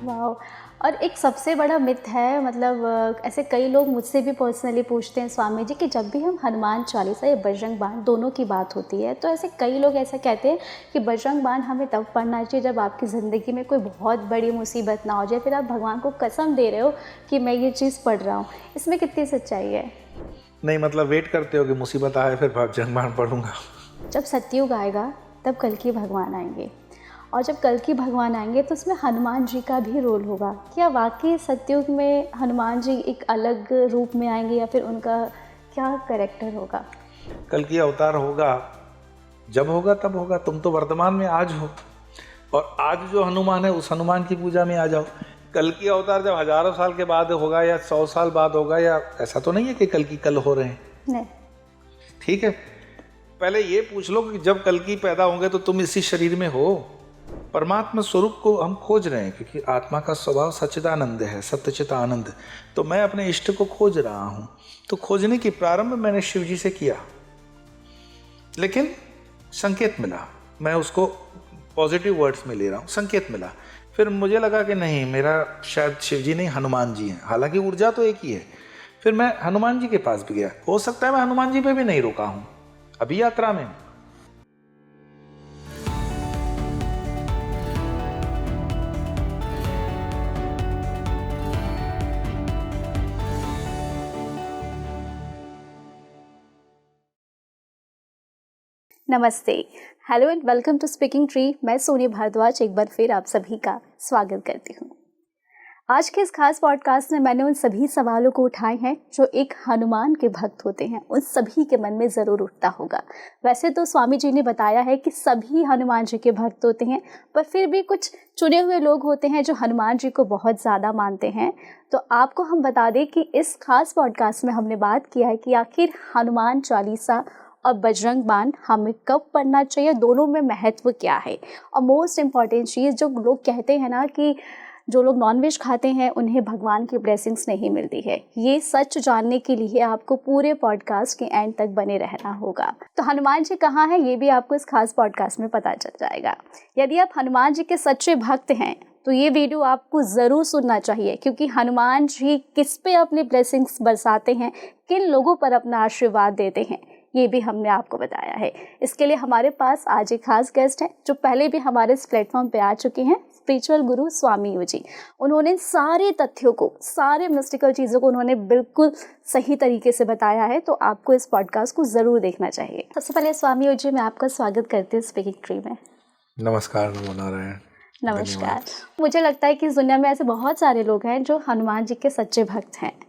वाह। और एक सबसे बड़ा मिथ है, मतलब ऐसे कई लोग मुझसे भी पर्सनली पूछते हैं स्वामी जी कि जब भी हम हनुमान चालीसा या बजरंग बाण दोनों की बात होती है तो ऐसे कई लोग ऐसा कहते हैं कि बजरंग बाण हमें तब पढ़ना चाहिए जब आपकी ज़िंदगी में कोई बहुत बड़ी मुसीबत ना हो जाए, फिर आप भगवान को कसम दे रहे हो कि मैं ये चीज़ पढ़ रहा हूँ। इसमें कितनी सच्चाई है? नहीं, मतलब वेट करते हो कि मुसीबत आए फिर बजरंग बाण पढ़ूंगा। जब सतयुग आएगा तब कल्कि भगवान आएंगे, और जब कल्कि भगवान आएंगे तो उसमें हनुमान जी का भी रोल होगा। क्या वाकई सतयुग में हनुमान जी एक अलग रूप में आएंगे या फिर उनका क्या कैरेक्टर होगा? कल की अवतार होगा, जब होगा तब होगा। तुम तो वर्तमान में आज हो, और आज जो हनुमान है उस हनुमान की पूजा में आ जाओ। कल की अवतार जब हजारों साल के बाद होगा या 100 साल बाद होगा, या ऐसा तो नहीं है कि कल की कल हो रहे हैं। नहीं। ठीक है, पहले ये पूछ लो कि जब कल की पैदा होंगे तो तुम इसी शरीर में हो। परमात्मा स्वरूप को हम खोज रहे हैं, क्योंकि आत्मा का स्वभाव सच्चिदानंद है, सत्यचित आनंद। तो मैं अपने इष्ट को खोज रहा हूं। तो खोजने की प्रारंभ मैंने शिव जी से किया, लेकिन संकेत मिला। मैं उसको पॉजिटिव वर्ड्स में ले रहा हूँ, संकेत मिला। फिर मुझे लगा कि नहीं, मेरा शायद शिव जी नहीं हनुमान जी हैं, हालांकि ऊर्जा तो एक ही है। फिर मैं हनुमान जी के पास भी गया। हो सकता है मैं हनुमान जी पे भी नहीं रुका हूँ, अभी यात्रा में हूँ। नमस्ते, hello and welcome to Speaking Tree. मैं सोनी भारद्वाज एक बार फिर आप सभी का स्वागत करती हूँ। आज के इस खास पॉडकास्ट में मैंने उन सभी सवालों को उठाए हैं जो एक हनुमान के भक्त होते हैं, उन सभी के मन में ज़रूर उठता होगा। वैसे तो स्वामी जी ने बताया है कि सभी हनुमान जी के भक्त होते हैं, पर फिर भी कुछ चुने हुए लोग होते हैं जो हनुमान जी को बहुत ज़्यादा मानते हैं। तो आपको हम बता दें कि इस खास पॉडकास्ट में हमने बात किया है कि आखिर हनुमान चालीसा और बजरंग बाण हमें कब पढ़ना चाहिए, दोनों में महत्व क्या है। और मोस्ट इम्पॉर्टेंट चीज़, जो लोग कहते हैं ना कि जो लोग नॉनवेज खाते हैं उन्हें भगवान की ब्लेसिंग्स नहीं मिलती है, ये सच जानने के लिए आपको पूरे पॉडकास्ट के एंड तक बने रहना होगा। तो हनुमान जी कहाँ हैं ये भी आपको इस खास पॉडकास्ट में पता चल जाएगा। यदि आप हनुमान जी के सच्चे भक्त हैं तो ये वीडियो आपको ज़रूर सुनना चाहिए, क्योंकि हनुमान जी किस पे अपनी ब्लेसिंग्स बरसाते हैं, किन लोगों पर अपना आशीर्वाद देते हैं, ये भी हमने आपको बताया है। इसके लिए हमारे पास आज एक खास गेस्ट हैं जो पहले भी हमारे इस प्लेटफॉर्म पे आ चुके हैं, स्पिरिचुअल गुरु स्वामी यू जी। उन्होंने सारे तथ्यों को, सारे मिस्टिकल चीज़ों को उन्होंने बिल्कुल सही तरीके से बताया है, तो आपको इस पॉडकास्ट को ज़रूर देखना चाहिए। सबसे पहले स्वामी यू जी, मैं आपका स्वागत करती हूँ स्पीकिंग ट्री में। नमस्कार, नमो नारायण। नमस्कार। मुझे लगता है कि इस दुनिया में ऐसे बहुत सारे लोग हैं जो हनुमान जी के सच्चे भक्त हैं।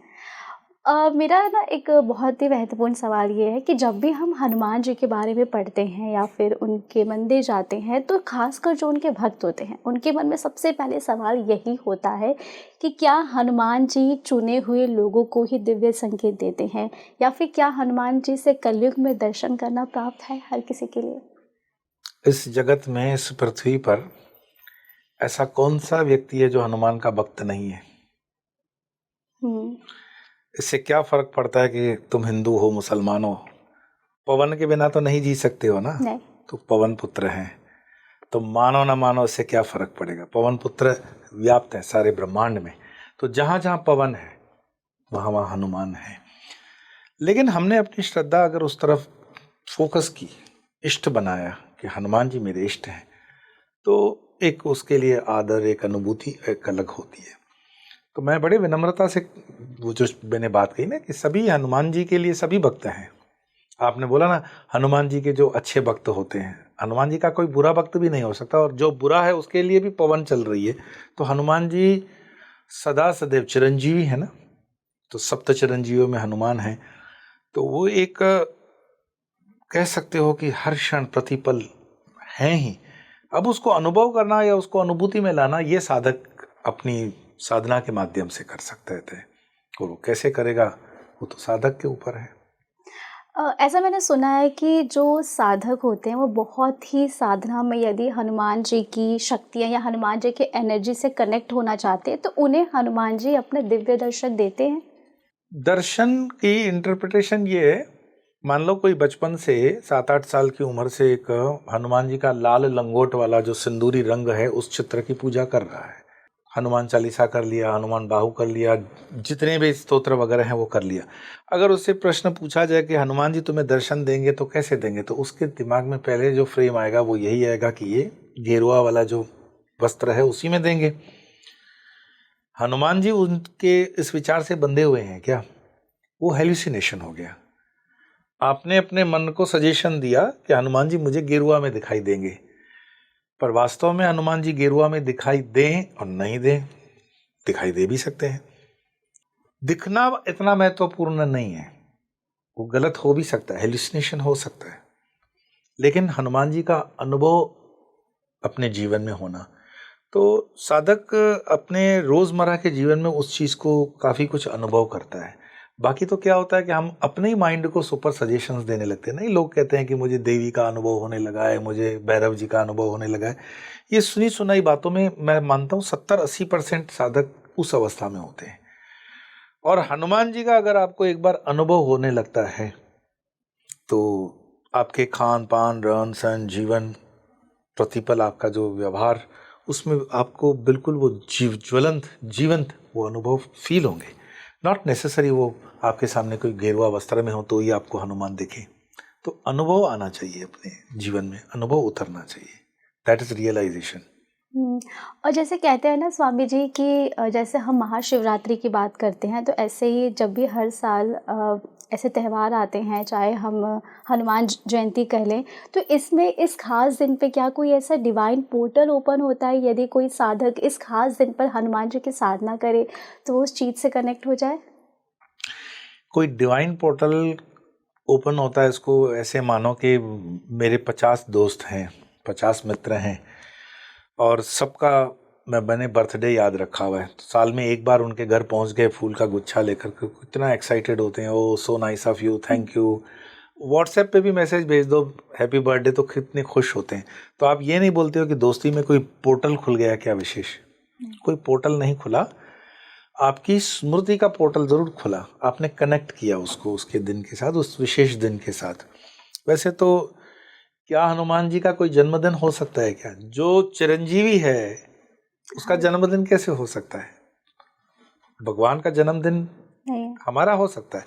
मेरा ना एक बहुत ही महत्वपूर्ण सवाल ये है कि जब भी हम हनुमान जी के बारे में पढ़ते हैं या फिर उनके मंदिर जाते हैं, तो खासकर जो उनके भक्त होते हैं उनके मन में सबसे पहले सवाल यही होता है कि क्या हनुमान जी चुने हुए लोगों को ही दिव्य संकेत देते हैं, या फिर क्या हनुमान जी से कलयुग में दर्शन करना प्राप्त है हर किसी के लिए? इस जगत में, इस पृथ्वी पर ऐसा कौन सा व्यक्ति है जो हनुमान का भक्त नहीं है? इससे क्या फर्क पड़ता है कि तुम हिंदू हो, मुसलमान हो? पवन के बिना तो नहीं जी सकते हो ना। नहीं। तो पवन पुत्र हैं, तो मानो ना मानो इससे क्या फर्क पड़ेगा। पवन पुत्र व्याप्त है सारे ब्रह्मांड में, तो जहां जहां पवन है वहां वहां हनुमान है। लेकिन हमने अपनी श्रद्धा अगर उस तरफ फोकस की, इष्ट बनाया कि हनुमान जी मेरे इष्ट हैं, तो एक उसके लिए आदर, एक अनुभूति एक अलग होती है। तो मैं बड़े विनम्रता से, वो जो मैंने बात कही ना कि सभी हनुमान जी के लिए सभी भक्त हैं। आपने बोला ना, हनुमान जी के जो अच्छे भक्त होते हैं, हनुमान जी का कोई बुरा भक्त भी नहीं हो सकता, और जो बुरा है उसके लिए भी पवन चल रही है। तो हनुमान जी सदा सदैव चिरंजीवी है ना, तो सप्त चिरंजीवियों में हनुमान है। तो वो एक कह सकते हो कि हर क्षण प्रतिपल हैं ही। अब उसको अनुभव करना या उसको अनुभूति में लाना, ये साधक अपनी साधना के माध्यम से कर सकते थे, और वो कैसे करेगा वो तो साधक के ऊपर है। ऐसा मैंने सुना है कि जो साधक होते हैं वो बहुत ही साधना में यदि हनुमान जी की शक्तियाँ या हनुमान जी के एनर्जी से कनेक्ट होना चाहते हैं तो उन्हें हनुमान जी अपने दिव्य दर्शन देते हैं। दर्शन की इंटरप्रिटेशन ये है, मान लो कोई बचपन से 7-8 साल की उम्र से एक हनुमान जी का लाल लंगोट वाला जो सिंदूरी रंग है उस चित्र की पूजा कर रहा है। हनुमान चालीसा कर लिया, हनुमान बाहु कर लिया, जितने भी स्तोत्र वगैरह हैं वो कर लिया। अगर उससे प्रश्न पूछा जाए कि हनुमान जी तुम्हें दर्शन देंगे तो कैसे देंगे, तो उसके दिमाग में पहले जो फ्रेम आएगा वो यही आएगा कि ये गेरुआ वाला जो वस्त्र है उसी में देंगे। हनुमान जी उनके इस विचार से बंधे हुए हैं क्या? वो हेल्यूसिनेशन हो गया। आपने अपने मन को सजेशन दिया कि हनुमान जी मुझे गेरुआ में दिखाई देंगे, पर वास्तव में हनुमान जी गेरुआ में दिखाई दें और नहीं दें, दिखाई दे भी सकते हैं। दिखना इतना महत्वपूर्ण नहीं है, वो गलत हो भी सकता है, हेल्यूसिनेशन हो सकता है, लेकिन हनुमान जी का अनुभव अपने जीवन में होना। तो साधक अपने रोजमर्रा के जीवन में उस चीज को काफी कुछ अनुभव करता है। बाकी तो क्या होता है कि हम अपने ही माइंड को सुपर सजेशंस देने लगते हैं। नहीं, लोग कहते हैं कि मुझे देवी का अनुभव होने लगा है, मुझे भैरव जी का अनुभव होने लगा है। ये सुनी सुनाई बातों में मैं मानता हूँ 70-80% साधक उस अवस्था में होते हैं। और हनुमान जी का अगर आपको एक बार अनुभव होने लगता है तो आपके खान पान, रहन सहन, जीवन, प्रतिपल आपका जो व्यवहार, उसमें आपको बिल्कुल वो जीवंत वो अनुभव फील होंगे। नॉट नेसेसरी वो आपके सामने कोई गेरुआ वस्त्र में हो तो ही आपको हनुमान दिखे। तो अनुभव आना चाहिए, अपने जीवन में अनुभव उतरना चाहिए। That is realisation. और जैसे कहते हैं ना स्वामी जी कि जैसे हम महाशिवरात्रि की बात करते हैं, तो ऐसे ही जब भी हर साल ऐसे त्यौहार आते हैं, चाहे हम हनुमान जयंती कह लें, तो इसमें इस खास दिन पे क्या कोई ऐसा डिवाइन पोर्टल ओपन होता है, यदि कोई साधक इस खास दिन पर हनुमान जी की साधना करे तो वो उस चीज़ से कनेक्ट हो जाए? कोई डिवाइन पोर्टल ओपन होता है, इसको ऐसे मानो कि मेरे 50 दोस्त हैं, 50 मित्र हैं, और सबका मैंने बर्थडे याद रखा हुआ है। तो साल में एक बार उनके घर पहुंच गए फूल का गुच्छा लेकर के, कितना एक्साइटेड होते हैं, oh so nice of you, thank you. WhatsApp पे भी मैसेज भेज दो हैप्पी बर्थडे, तो कितने खुश होते हैं। तो आप ये नहीं बोलते हो कि दोस्ती में कोई पोर्टल खुल गया क्या विशेष? कोई पोर्टल नहीं खुला, आपकी स्मृति का पोर्टल जरूर खुला। आपने कनेक्ट किया उसको उसके दिन के साथ, उस विशेष दिन के साथ। वैसे तो क्या हनुमान जी का कोई जन्मदिन हो सकता है क्या? जो चिरंजीवी है उसका जन्मदिन कैसे हो सकता है? भगवान का जन्मदिन नहीं। हमारा हो सकता है,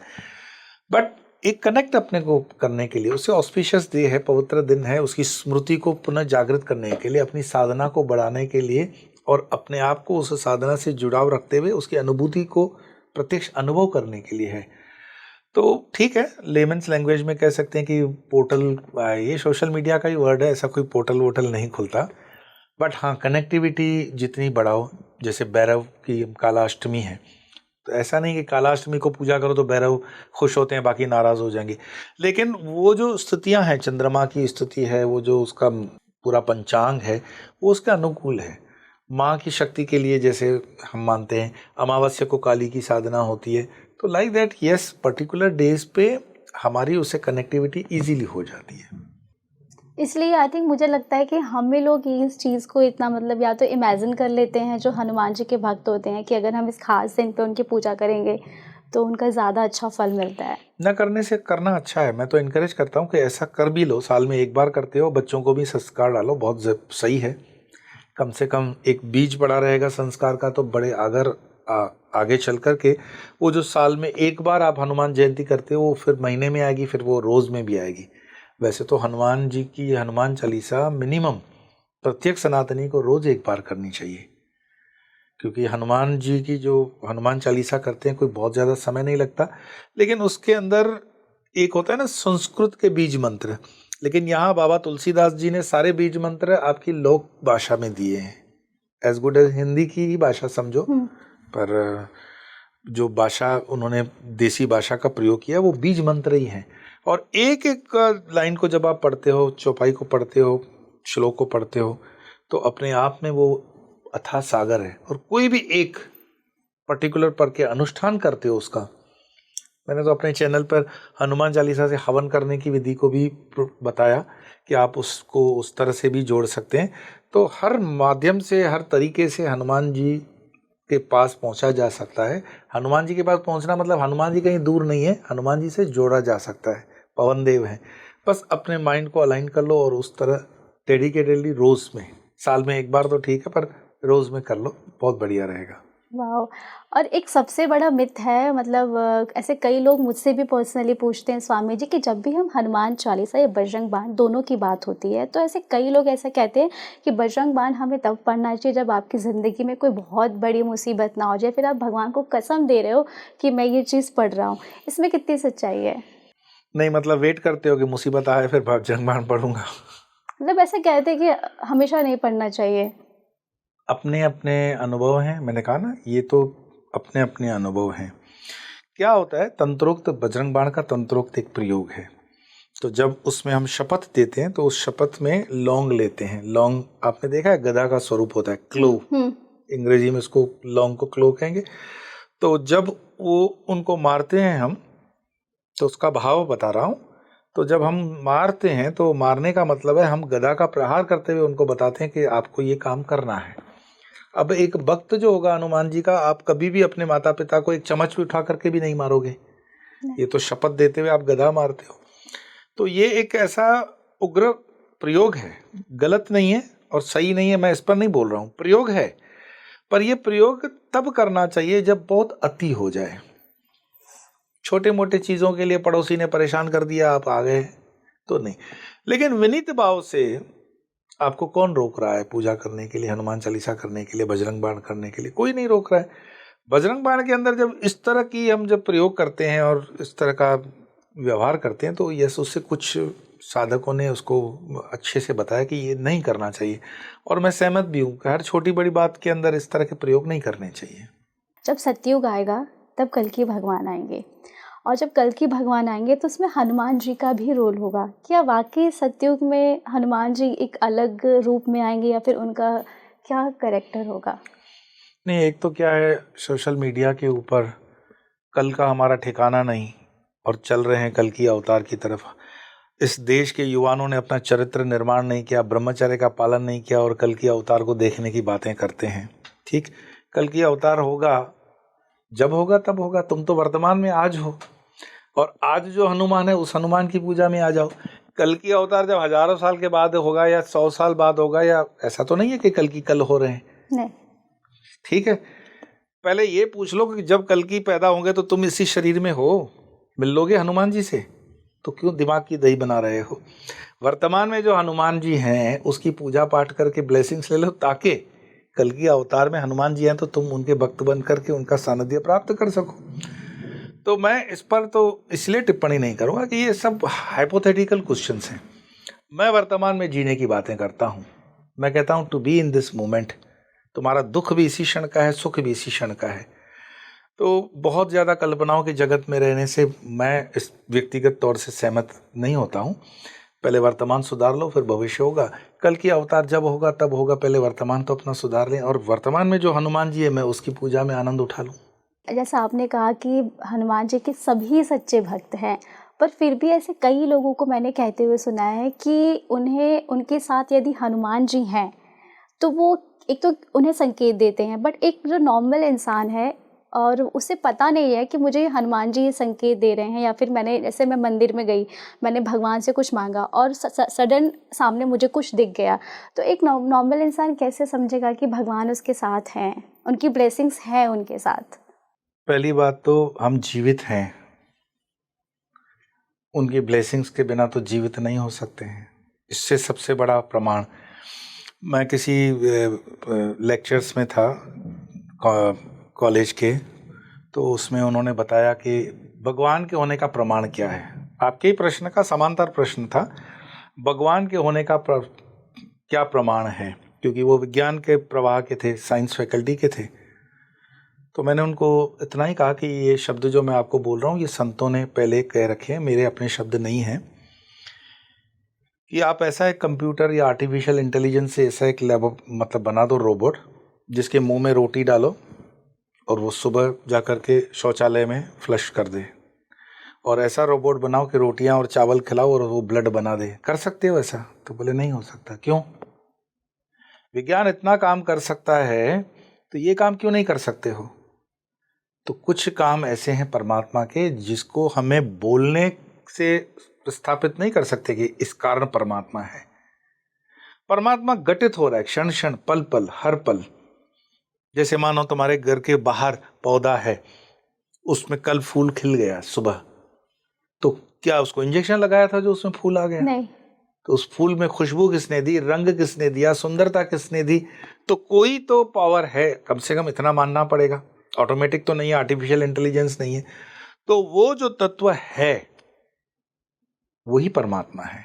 बट एक कनेक्ट अपने को करने के लिए, उसे ऑस्पिशियस डे है, पवित्र दिन है, उसकी स्मृति को पुनः जागृत करने के लिए, अपनी साधना को बढ़ाने के लिए, और अपने आप को उस साधना से जुड़ाव रखते हुए उसकी अनुभूति को प्रत्यक्ष अनुभव करने के लिए है। तो ठीक है, लेमन्स लैंग्वेज में कह सकते हैं कि पोर्टल, ये सोशल मीडिया का ही वर्ड है, ऐसा कोई पोर्टल वोटल नहीं खुलता। बट हाँ, कनेक्टिविटी जितनी बढ़ाओ, जैसे भैरव की काला अष्टमी है, तो ऐसा नहीं कि काला अष्टमी को पूजा करो तो भैरव खुश होते हैं बाकी नाराज हो जाएंगे। लेकिन वो जो स्थितियां हैं, चंद्रमा की स्थिति है, वो जो उसका पूरा पंचांग है, वो उसके अनुकूल है। माँ की शक्ति के लिए जैसे हम मानते हैं अमावस्या को काली की साधना होती है, तो like that yes, particular days पे हमारी उससे कनेक्टिविटी इजीली हो जाती है। इसलिए आई थिंक मुझे लगता है कि हम भी लोग इस चीज़ को इतना मतलब या तो इमेजिन कर लेते हैं, जो हनुमान जी के भक्त होते हैं, कि अगर हम इस खास दिन पे उनकी पूजा करेंगे तो उनका ज़्यादा अच्छा फल मिलता है। न करने से करना अच्छा है। मैं तो इनकरेज करता हूँ कि ऐसा कर भी लो, साल में एक बार करते हो, बच्चों को भी संस्कार डालो, बहुत सही है। कम से कम एक बीज पड़ा रहेगा संस्कार का, तो बड़े अगर आगे चल कर के वो जो साल में एक बार आप हनुमान जयंती करते हो, वो फिर महीने में आएगी, फिर वो रोज में भी आएगी। वैसे तो हनुमान जी की हनुमान चालीसा मिनिमम प्रत्येक सनातनी को रोज एक बार करनी चाहिए, क्योंकि हनुमान जी की जो हनुमान चालीसा करते हैं, कोई बहुत ज़्यादा समय नहीं लगता, लेकिन उसके अंदर एक होता है ना संस्कृत के बीज मंत्र, लेकिन यहाँ बाबा तुलसीदास जी ने सारे बीज मंत्र आपकी लोक भाषा में दिए हैं, एज गुड एज हिंदी की ही भाषा समझो, पर जो भाषा उन्होंने देसी भाषा का प्रयोग किया वो बीज मंत्र ही हैं। और एक एक लाइन को जब आप पढ़ते हो, चौपाई को पढ़ते हो, श्लोक को पढ़ते हो, तो अपने आप में वो अथाह सागर है। और कोई भी एक पर्टिकुलर पढ़ के अनुष्ठान करते हो उसका, मैंने तो अपने चैनल पर हनुमान चालीसा से हवन करने की विधि को भी बताया कि आप उसको उस तरह से भी जोड़ सकते हैं। तो हर माध्यम से, हर तरीके से हनुमान जी के पास पहुंचा जा सकता है। हनुमान जी के पास पहुंचना मतलब हनुमान जी कहीं दूर नहीं है, हनुमान जी से जोड़ा जा सकता है, पवन देव है। बस अपने माइंड को अलाइन कर लो और उस तरह डेडिकेटेडली रोज में, साल में एक बार तो ठीक है, पर रोज में कर लो, बहुत बढ़िया रहेगा। वाह। और एक सबसे बड़ा मिथ है, मतलब ऐसे कई लोग मुझसे भी पर्सनली पूछते हैं स्वामी जी कि जब भी हम हनुमान चालीसा या बजरंग बाण दोनों की बात होती है, तो ऐसे कई लोग ऐसा कहते हैं कि बजरंग बाण हमें तब पढ़ना चाहिए जब आपकी ज़िंदगी में कोई बहुत बड़ी मुसीबत ना हो जाए, फिर आप भगवान को कसम दे रहे हो कि मैं ये चीज़ पढ़ रहा हूँ। इसमें कितनी सच्चाई है? नहीं मतलब वेट करते हो कि मुसीबत आए फिर बजरंग बाण पढ़ूंगा। मतलब ऐसा कहते हैं कि हमेशा नहीं पढ़ना चाहिए। अपने अपने अनुभव हैं, मैंने कहा ना, ये तो अपने अपने अनुभव हैं। क्या होता है, तंत्रोक्त बजरंग बाण का तंत्रोक्त एक प्रयोग है। तो जब उसमें हम शपथ देते हैं तो उस शपथ में लौंग लेते हैं। लौंग आपने देखा है, गदा का स्वरूप होता है, क्लो। अंग्रेजी में उसको लौंग को क्लो कहेंगे। तो जब वो उनको मारते हैं हम, तो उसका भाव बता रहा हूँ। तो जब हम मारते हैं तो मारने का मतलब है हम गदा का प्रहार करते हुए उनको बताते हैं कि आपको ये काम करना है। अब एक भक्त जो होगा हनुमान जी का, आप कभी भी अपने माता पिता को एक चम्मच भी उठा करके भी नहीं मारोगे, ये तो शपथ देते हुए आप गदा मारते हो। तो ये एक ऐसा उग्र प्रयोग है, गलत नहीं है और सही नहीं है, मैं इस पर नहीं बोल रहा हूँ, प्रयोग है। पर यह प्रयोग तब करना चाहिए जब बहुत अति हो जाए। छोटे मोटे चीज़ों के लिए पड़ोसी ने परेशान कर दिया, आप आ गए तो नहीं। लेकिन विनीत भाव से आपको कौन रोक रहा है पूजा करने के लिए, हनुमान चालीसा करने के लिए, बजरंग बाण करने के लिए? कोई नहीं रोक रहा है। बजरंग बाण के अंदर जब इस तरह की हम जब प्रयोग करते हैं और इस तरह का व्यवहार करते हैं तो यस, उससे कुछ साधकों ने उसको अच्छे से बताया कि ये नहीं करना चाहिए। और मैं सहमत भी हूँ कि हर छोटी बड़ी बात के अंदर इस तरह के प्रयोग नहीं करने चाहिए। जब सतयुग आएगा तब कल्कि भगवान आएंगे, और जब कल्कि भगवान आएंगे तो उसमें हनुमान जी का भी रोल होगा। क्या वाकई सतयुग में हनुमान जी एक अलग रूप में आएंगे या फिर उनका क्या कैरेक्टर होगा? नहीं, एक तो क्या है, सोशल मीडिया के ऊपर कल का हमारा ठिकाना नहीं और चल रहे हैं कल की अवतार की तरफ। इस देश के युवाओं ने अपना चरित्र निर्माण नहीं किया, ब्रह्मचर्य का पालन नहीं किया और कल की अवतार को देखने की बातें करते हैं। ठीक, कल की अवतार होगा, जब होगा तब होगा। तुम तो वर्तमान में आज हो, और आज जो हनुमान है उस हनुमान की पूजा में आ जाओ। कल की अवतार जब हजारों साल के बाद होगा या 100 साल बाद होगा, या ऐसा तो नहीं है कि कल की कल हो रहे हैं। नहीं। ठीक है, पहले ये पूछ लो कि जब कल की पैदा होंगे तो तुम इसी शरीर में हो, मिल लोगे हनुमान जी से? तो क्यों दिमाग की दही बना रहे हो? वर्तमान में जो हनुमान जी हैं उसकी पूजा पाठ करके ब्लेसिंग्स ले लो, ताकि कल की अवतार में हनुमान जी हैं तो तुम उनके भक्त बन करके उनका सानिध्य प्राप्त कर सको। तो मैं इस पर तो इसलिए टिप्पणी नहीं करूँगा कि ये सब हाइपोथेटिकल क्वेश्चंस हैं। मैं वर्तमान में जीने की बातें करता हूँ। मैं कहता हूँ to be in this moment. तुम्हारा दुख भी इसी क्षण का है, सुख भी इसी क्षण का है। तो बहुत ज़्यादा कल्पनाओं के जगत में रहने से मैं इस व्यक्तिगत तौर से सहमत नहीं होता हूँ। पहले वर्तमान सुधार लो, फिर भविष्य होगा। कल की अवतार जब होगा तब होगा, पहले वर्तमान तो अपना सुधार लें और वर्तमान में जो हनुमान जी है मैं उसकी पूजा में आनंद उठा लूँ। जैसा आपने कहा कि हनुमान जी के सभी सच्चे भक्त हैं, पर फिर भी ऐसे कई लोगों को मैंने कहते हुए सुना है कि उन्हें, उनके साथ यदि हनुमान जी हैं तो वो एक तो उन्हें संकेत देते हैं, बट एक जो नॉर्मल इंसान है और उसे पता नहीं है कि मुझे हनुमान जी ये संकेत दे रहे हैं, या फिर मैंने, जैसे मैं मंदिर में गई, मैंने भगवान से कुछ मांगा और सडन सामने मुझे कुछ दिख गया, तो एक नॉर्मल इंसान कैसे समझेगा कि भगवान उसके साथ हैं, उनकी ब्लेसिंग्स हैं उनके साथ? पहली बात तो हम जीवित हैं, उनकी ब्लेसिंग्स के बिना तो जीवित नहीं हो सकते हैं। इससे सबसे बड़ा प्रमाण, मैं किसी लेक्चर्स में था कॉलेज के, तो उसमें उन्होंने बताया कि भगवान के होने का प्रमाण क्या है। आपके ही प्रश्न का समांतर प्रश्न था, भगवान के होने का क्या प्रमाण है, क्योंकि वो विज्ञान के प्रवाह के थे, साइंस फैकल्टी के थे। तो मैंने उनको इतना ही कहा कि ये शब्द जो मैं आपको बोल रहा हूँ ये संतों ने पहले कह रखे हैं, मेरे अपने शब्द नहीं हैं, कि आप ऐसा एक कंप्यूटर या आर्टिफिशियल इंटेलिजेंस से ऐसा एक लैब मतलब बना दो, रोबोट, जिसके मुंह में रोटी डालो और वो सुबह जा कर के शौचालय में फ्लश कर दे, और ऐसा रोबोट बनाओ कि रोटियां और चावल खिलाओ और वो ब्लड बना दे। कर सकते हो ऐसा? तो बोले नहीं हो सकता। क्यों? विज्ञान इतना काम कर सकता है तो ये काम क्यों नहीं कर सकते हो? तो कुछ काम ऐसे हैं परमात्मा के जिसको हमें बोलने से स्थापित नहीं कर सकते कि इस कारण परमात्मा है। परमात्मा घटित हो रहा है क्षण क्षण, पल पल, हर पल। जैसे मानो तुम्हारे घर के बाहर पौधा है, उसमें कल फूल खिल गया सुबह, तो क्या उसको इंजेक्शन लगाया था जो उसमें फूल आ गया? नहीं। तो उस फूल में खुशबू किसने दी, रंग किसने दिया, सुंदरता किसने दी? तो कोई तो पावर है, कम से कम इतना मानना पड़ेगा। ऑटोमेटिक तो नहीं है, आर्टिफिशियल इंटेलिजेंस नहीं है। तो वो जो तत्व है वही परमात्मा है।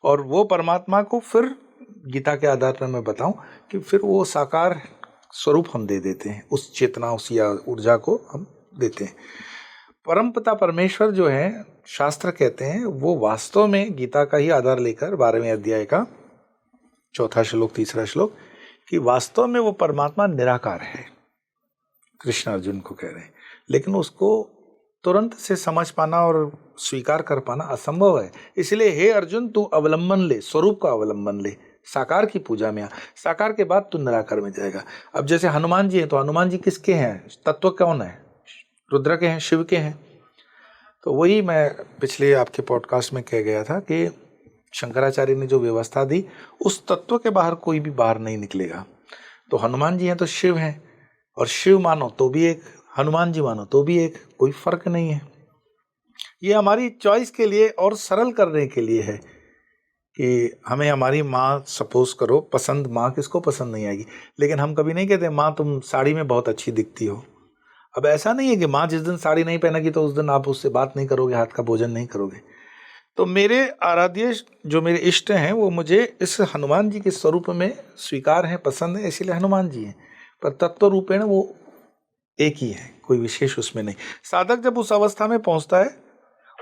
और वो परमात्मा को फिर गीता के आधार पर मैं बताऊं कि फिर वो साकार स्वरूप हम दे देते हैं, उस चेतना, उस या ऊर्जा को हम देते हैं। परमपिता परमेश्वर जो है, शास्त्र कहते हैं, वो वास्तव में गीता का ही आधार लेकर 12वें अध्याय का 4था श्लोक 3रा श्लोक, कि वास्तव में वो परमात्मा निराकार है। कृष्ण अर्जुन को कह रहे हैं, लेकिन उसको तुरंत से समझ पाना और स्वीकार कर पाना असंभव है। इसलिए हे अर्जुन, तू अवलंबन ले, स्वरूप का अवलंबन ले, साकार की पूजा में आ। साकार के बाद तू निराकार में जाएगा। अब जैसे हनुमान जी हैं, तो हनुमान जी किसके हैं? तत्व कौन है? रुद्र के हैं, शिव के हैं। तो वही मैं पिछले आपके पॉडकास्ट में कह गया था कि शंकराचार्य ने जो व्यवस्था दी, उस तत्व के बाहर कोई भी बाहर नहीं निकलेगा। तो हनुमान जी हैं तो शिव हैं, और शिव मानो तो भी एक, हनुमान जी मानो तो भी एक, कोई फर्क नहीं है। ये हमारी चॉइस के लिए और सरल करने के लिए है कि हमें हमारी माँ, सपोज करो, पसंद, माँ किसको पसंद नहीं आएगी, लेकिन हम कभी नहीं कहते माँ तुम साड़ी में बहुत अच्छी दिखती हो। अब ऐसा नहीं है कि माँ जिस दिन साड़ी नहीं पहनेगी तो उस दिन आप उससे बात नहीं करोगे, हाथ का भोजन नहीं करोगे। तो मेरे आराध्य जो मेरे इष्ट हैं वो मुझे इस हनुमान जी के स्वरूप में स्वीकार है, पसंद है, इसीलिए हनुमान जी हैं। पर तत्व रूपेण वो एक ही है, कोई विशेष उसमें नहीं। साधक जब उस अवस्था में पहुंचता है,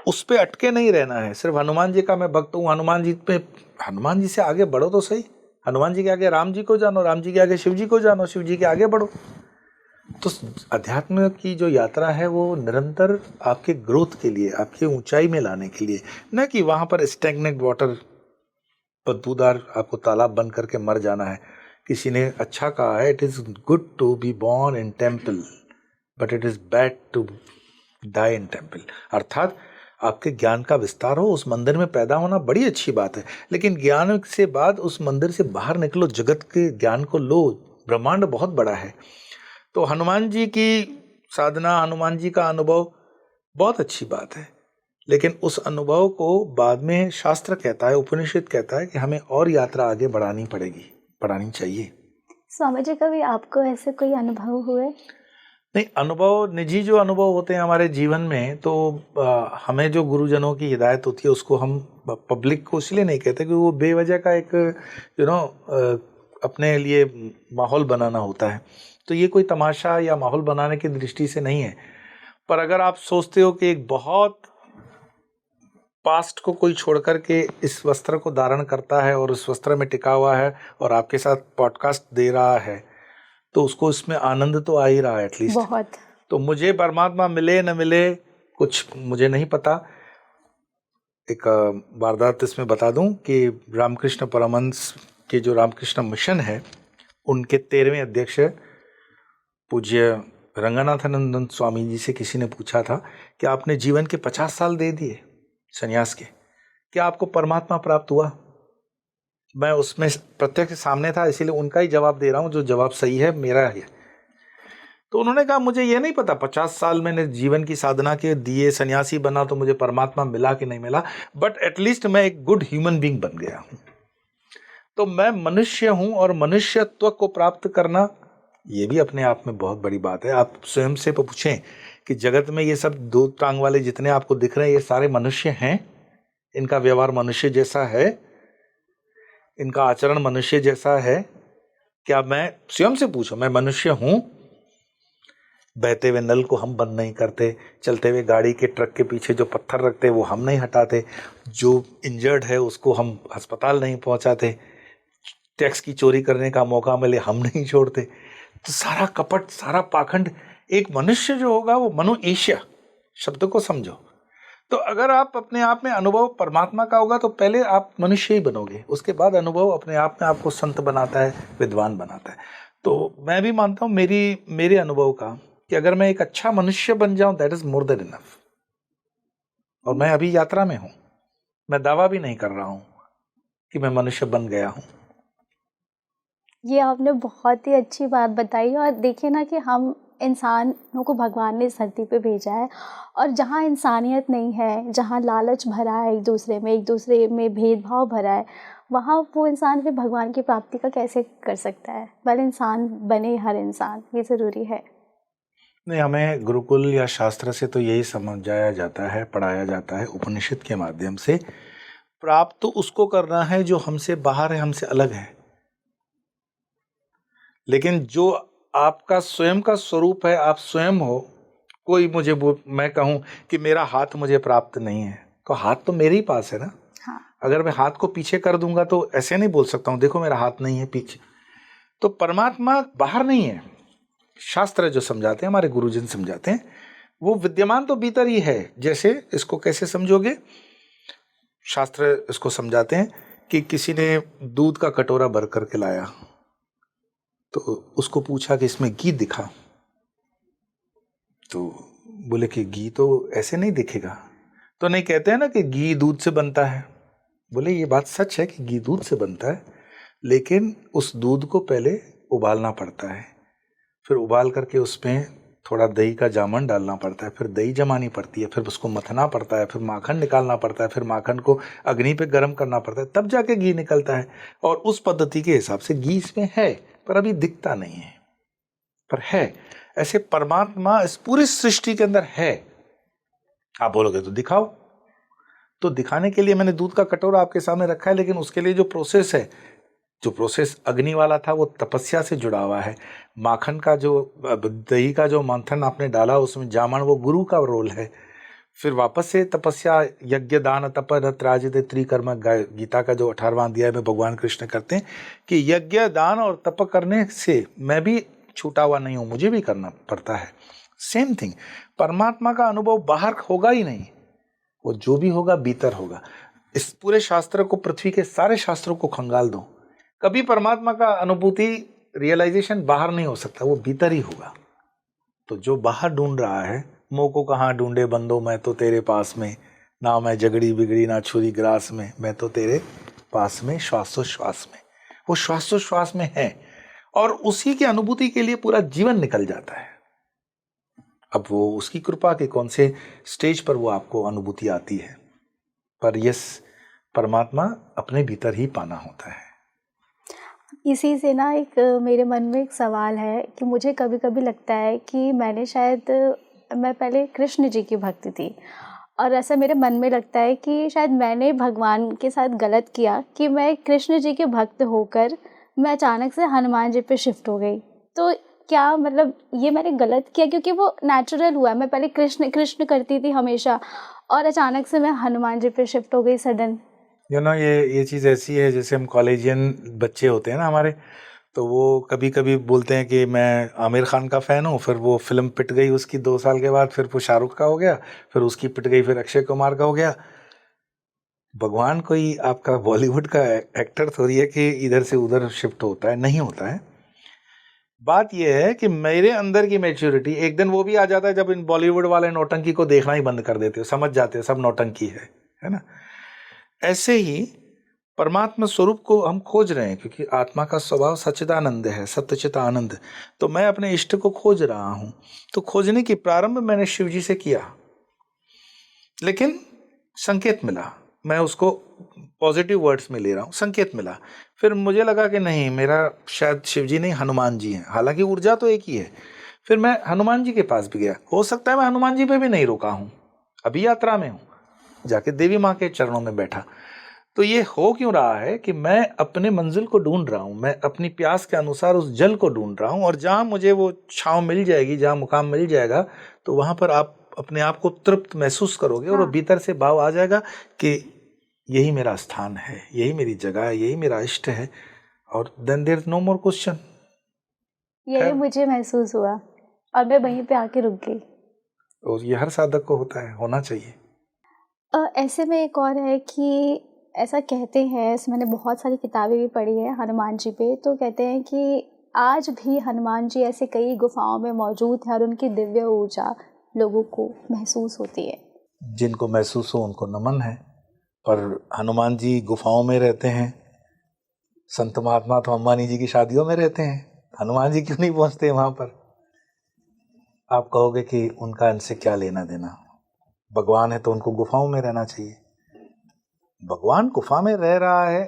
उस पे अटके नहीं रहना है, सिर्फ हनुमान जी का मैं भक्त हूँ, हनुमान जी पे, हनुमान जी से आगे बढ़ो तो सही। हनुमान जी के आगे राम जी को जानो, राम जी के आगे शिव जी को जानो, शिव जी के आगे बढ़ो। तो अध्यात्म की जो यात्रा है वो निरंतर आपके ग्रोथ के लिए, आपकी ऊंचाई में लाने के लिए, न कि वहां पर स्टैग्नेंट वाटर, बदबूदार आपको तालाब बन करके मर जाना है। किसी ने अच्छा कहा है, it is good to be born in temple but it is bad to die in temple. अर्थात आपके ज्ञान का विस्तार हो, उस मंदिर में पैदा होना बड़ी अच्छी बात है, लेकिन ज्ञान से बाद उस मंदिर से बाहर निकलो, जगत के ज्ञान को लो, ब्रह्मांड बहुत बड़ा है। तो हनुमान जी की साधना, हनुमान जी का अनुभव बहुत अच्छी बात है, लेकिन उस अनुभव को बाद में शास्त्र कहता है, उपनिषद कहता है कि हमें और यात्रा आगे बढ़ानी पड़ेगी, बढ़ानी चाहिए। स्वामी जी, कभी आपको ऐसे कोई अनुभव हुए? नहीं, अनुभव, निजी जो अनुभव होते हैं हमारे जीवन में, तो हमें जो गुरुजनों की हिदायत होती है उसको हम पब्लिक को इसलिए नहीं कहते कि वो बेवजह का एक अपने लिए माहौल बनाना होता है। तो ये कोई तमाशा या माहौल बनाने की दृष्टि से नहीं है। पर अगर आप सोचते हो कि एक बहुत पास्ट को कोई छोड़ करके इस वस्त्र को धारण करता है और उस वस्त्र में टिका हुआ है और आपके साथ पॉडकास्ट दे रहा है, तो उसको इसमें आनंद तो आ ही रहा है एटलीस्ट। बहुत। तो मुझे परमात्मा मिले न मिले कुछ मुझे नहीं पता। एक वारदात इसमें बता दूं कि रामकृष्ण परमहंस के जो रामकृष्ण मिशन है, उनके 13वें अध्यक्ष पूज्य रंगनाथानंद स्वामी जी से किसी ने पूछा था कि आपने जीवन के 50 साल दे दिए संन्यास के, क्या आपको परमात्मा प्राप्त हुआ? मैं उसमें प्रत्यक्ष सामने था, इसीलिए उनका ही जवाब दे रहा हूं, जो जवाब सही है मेरा है। तो उन्होंने कहा मुझे ये नहीं पता 50 साल मैंने जीवन की साधना के दिए, सन्यासी बना, तो मुझे परमात्मा मिला कि नहीं मिला, बट एटलीस्ट मैं एक गुड ह्यूमन बीइंग बन गया हूं। तो मैं मनुष्य हूं, और मनुष्यत्व को प्राप्त करना ये भी अपने आप में बहुत बड़ी बात है। आप स्वयं से पूछें कि जगत में ये सब 2 टांग वाले जितने आपको दिख रहे हैं, ये सारे मनुष्य हैं? इनका व्यवहार मनुष्य जैसा है? इनका आचरण मनुष्य जैसा है? क्या मैं स्वयं से पूछो, मैं मनुष्य हूं? बहते हुए नल को हम बंद नहीं करते, चलते हुए गाड़ी के ट्रक के पीछे जो पत्थर रखते वो हम नहीं हटाते, जो इंजर्ड है उसको हम अस्पताल नहीं पहुंचाते, टैक्स की चोरी करने का मौका मिले हम नहीं छोड़ते। तो सारा कपट, सारा पाखंड, एक मनुष्य जो होगा वो मनो एशिया शब्द को समझो। तो अगर आप अपने आप में अनुभव परमात्मा का होगा तो पहले आप मनुष्य ही बनोगे, उसके बाद अनुभव अपने आप में आपको संत बनाता है, विद्वान बनाता है। तो मैं भी मानता हूँ मेरे अनुभव का कि अगर मैं एक अच्छा मनुष्य बन जाऊं, that is more than enough. और मैं अभी यात्रा में हूं, मैं दावा भी नहीं कर रहा हूं कि मैं मनुष्य बन गया हूं। ये आपने बहुत ही अच्छी बात बताई। और देखिए ना कि हम इंसानों को भगवान ने इस धरती पे भेजा है, और जहाँ इंसानियत नहीं है, जहाँ लालच भरा है, एक दूसरे में भेदभाव भरा है, वहाँ वो इंसान फिर भगवान की प्राप्ति का कैसे कर सकता है। भले इंसान बने हर इंसान, ये ज़रूरी है। नहीं, हमें गुरुकुल या शास्त्र से तो यही समझाया जाता है, पढ़ाया जाता है उपनिषद के माध्यम से। प्राप्त तो उसको करना है जो हमसे बाहर है, हमसे अलग है। लेकिन जो आपका स्वयं का स्वरूप है, आप स्वयं हो। कोई मुझे मैं कहूं कि मेरा हाथ मुझे प्राप्त नहीं है, तो हाथ तो मेरे ही पास है ना। हाँ। अगर मैं हाथ को पीछे कर दूंगा तो ऐसे नहीं बोल सकता हूं देखो मेरा हाथ नहीं है पीछे। तो परमात्मा बाहर नहीं है। शास्त्र जो समझाते हैं, हमारे गुरुजन समझाते हैं, वो विद्यमान तो भीतर ही है। जैसे इसको कैसे समझोगे? शास्त्र इसको समझाते हैं कि किसी ने दूध का कटोरा भर करके लाया, तो उसको पूछा कि इसमें घी दिखा, तो बोले कि घी तो ऐसे नहीं दिखेगा। तो नहीं, कहते हैं ना कि घी दूध से बनता है। बोले ये बात सच है कि घी दूध से बनता है, लेकिन उस दूध को पहले उबालना पड़ता है, फिर उबाल करके उसमें थोड़ा दही का जामन डालना पड़ता है, फिर दही जमानी पड़ती है, फिर उसको मथना पड़ता है, फिर माखन निकालना पड़ता है, फिर माखन को अग्नि पे गर्म करना पड़ता है, तब जाके घी निकलता है। और उस पद्धति के हिसाब से घी इसमें है, पर अभी दिखता नहीं है, पर है। ऐसे परमात्मा इस पूरी सृष्टि के अंदर है। आप बोलोगे तो दिखाओ, तो दिखाने के लिए मैंने दूध का कटोरा आपके सामने रखा है, लेकिन उसके लिए जो प्रोसेस है, जो प्रोसेस अग्नि वाला था, वो तपस्या से जुड़ा हुआ है। माखन का जो दही का जो मंथन आपने डाला उसमें जामन, वो गुरु का रोल है। फिर वापस से तपस्या, यज्ञ दान तप न त्राजित त्रिकर्म, गीता का जो 18वां अध्याय में भगवान कृष्ण करते हैं कि यज्ञ दान और तप करने से मैं भी छूटा हुआ नहीं हूं, मुझे भी करना पड़ता है। सेम थिंग, परमात्मा का अनुभव बाहर होगा ही नहीं, वो जो भी होगा भीतर होगा। इस पूरे शास्त्र को, पृथ्वी के सारे शास्त्रों को खंगाल दो, कभी परमात्मा का अनुभूति, रियलाइजेशन बाहर नहीं हो सकता, वो भीतर ही होगा। तो जो बाहर ढूंढ रहा है, मोह को कहाँ ढूंढे बंदो, मैं तो तेरे पास में, ना मैं झगड़ी बिगड़ी ना छुरी ग्रास में, मैं तो तेरे पास में श्वासोश्वास में। वो श्वासोश्वास में है, और उसी की अनुभूति के लिए पूरा जीवन निकल जाता है। अब वो उसकी कृपा के कौन से स्टेज पर वो आपको अनुभूति आती है, पर यस, परमात्मा अपने भीतर ही पाना होता है। इसी से ना एक मेरे मन में एक सवाल है कि मुझे कभी-कभी लगता है कि मैं पहले कृष्ण जी की भक्त थी, और ऐसा मेरे मन में लगता है कि शायद मैंने भगवान के साथ गलत किया कि मैं कृष्ण जी के भक्त होकर मैं अचानक से हनुमान जी पे शिफ्ट हो गई। तो क्या मतलब ये मैंने गलत किया, क्योंकि वो नेचुरल हुआ, मैं पहले कृष्ण कृष्ण करती थी हमेशा, और अचानक से मैं हनुमान जी पे शिफ्ट हो गई सडन। ये चीज़ ऐसी है, जैसे हम कॉलेजियन बच्चे होते हैं ना हमारे, तो वो कभी कभी बोलते हैं कि मैं आमिर खान का फ़ैन हूँ, फिर वो फिल्म पिट गई उसकी 2 साल के बाद, फिर वो शाहरुख का हो गया, फिर उसकी पिट गई, फिर अक्षय कुमार का हो गया। भगवान कोई आपका बॉलीवुड का एक्टर थोड़ी है कि इधर से उधर शिफ्ट होता है, नहीं होता है। बात यह है कि मेरे अंदर की मैच्योरिटी, एक दिन वो भी आ जाता है जब इन बॉलीवुड वाले नौटंकी को देखना ही बंद कर देते हो, समझ जाते हो सब नौटंकी है ना। ऐसे ही परमात्मा स्वरूप को हम खोज रहे हैं, क्योंकि आत्मा का स्वभाव सच्चिदानंद है, सत्यचित आनंद। तो मैं अपने इष्ट को खोज रहा हूं। तो खोजने की प्रारंभ मैंने शिव जी से किया, लेकिन संकेत मिला, मैं उसको पॉजिटिव वर्ड्स में ले रहा हूं, संकेत मिला। फिर मुझे लगा कि नहीं, मेरा शायद शिव जी नहीं हनुमान जी हैं, हालांकि ऊर्जा तो एक ही है। फिर मैं हनुमान जी के पास भी गया, हो सकता है मैं हनुमान जी पे भी नहीं रोका हूं, अभी यात्रा में हूं, जाके देवी माँ के चरणों में बैठा। तो ये हो क्यों रहा है कि मैं अपने मंजिल को ढूंढ रहा हूं, मैं अपनी प्यास के अनुसार उस जल को ढूंढ रहा हूं, और जहां मुझे वो छांव मिल जाएगी, जहां मुकाम मिल जाएगा, तो वहां पर आप अपने आप को तृप्त महसूस करोगे, और वो भीतर से भाव आ जाएगा कि यही मेरा स्थान है, यही मेरी जगह है, यही मेरा इष्ट है, और then there is no more question. यही मुझे महसूस हुआ, और मैं वहीं पे आके रुक गई। और ये हर साधक को होता है, होना चाहिए। ऐसे में एक और है कि ऐसा कहते हैं, मैंने बहुत सारी किताबें भी पढ़ी है हनुमान जी पे, तो कहते हैं कि आज भी हनुमान जी ऐसे कई गुफाओं में मौजूद है, और उनकी दिव्य ऊर्जा लोगों को महसूस होती है। जिनको महसूस हो उनको नमन है, पर हनुमान जी गुफाओं में रहते हैं, संत महात्मा तो अंबानी जी की शादियों में रहते हैं, हनुमान जी क्यों नहीं पहुंचते वहां पर? आप कहोगे कि उनका इनसे क्या लेना देना, भगवान है तो उनको गुफाओं में रहना चाहिए। भगवान गुफा में रह रहा है,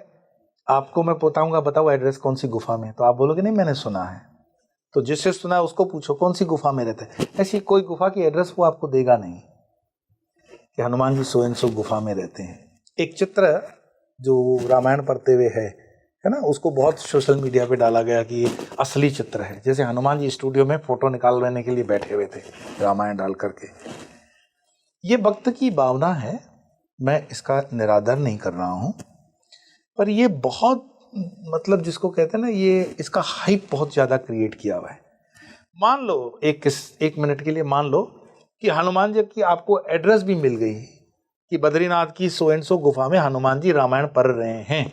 आपको मैं बताऊंगा, बताओ एड्रेस कौन सी गुफा में, तो आप बोलोगे नहीं मैंने सुना है। तो जिससे सुना है उसको पूछो कौन सी गुफा में रहते हैं। ऐसी कोई गुफा की एड्रेस वो आपको देगा नहीं कि Hanuman ji so and so गुफा में रहते हैं। एक चित्र जो रामायण पढ़ते हुए है ना, उसको बहुत सोशल मीडिया पे डाला गया कि ये असली चित्र है, जैसे हनुमान जी स्टूडियो में फोटो निकालने के लिए बैठे हुए थे रामायण डाल करके। ये भक्त की भावना है, मैं इसका निरादर नहीं कर रहा हूँ, पर ये बहुत मतलब जिसको कहते हैं ना, ये इसका हाइप बहुत ज़्यादा क्रिएट किया हुआ है। मान लो एक मिनट के लिए मान लो कि हनुमान जी की आपको एड्रेस भी मिल गई कि बद्रीनाथ की सो एंड सो गुफा में हनुमान जी रामायण पढ़ रहे हैं,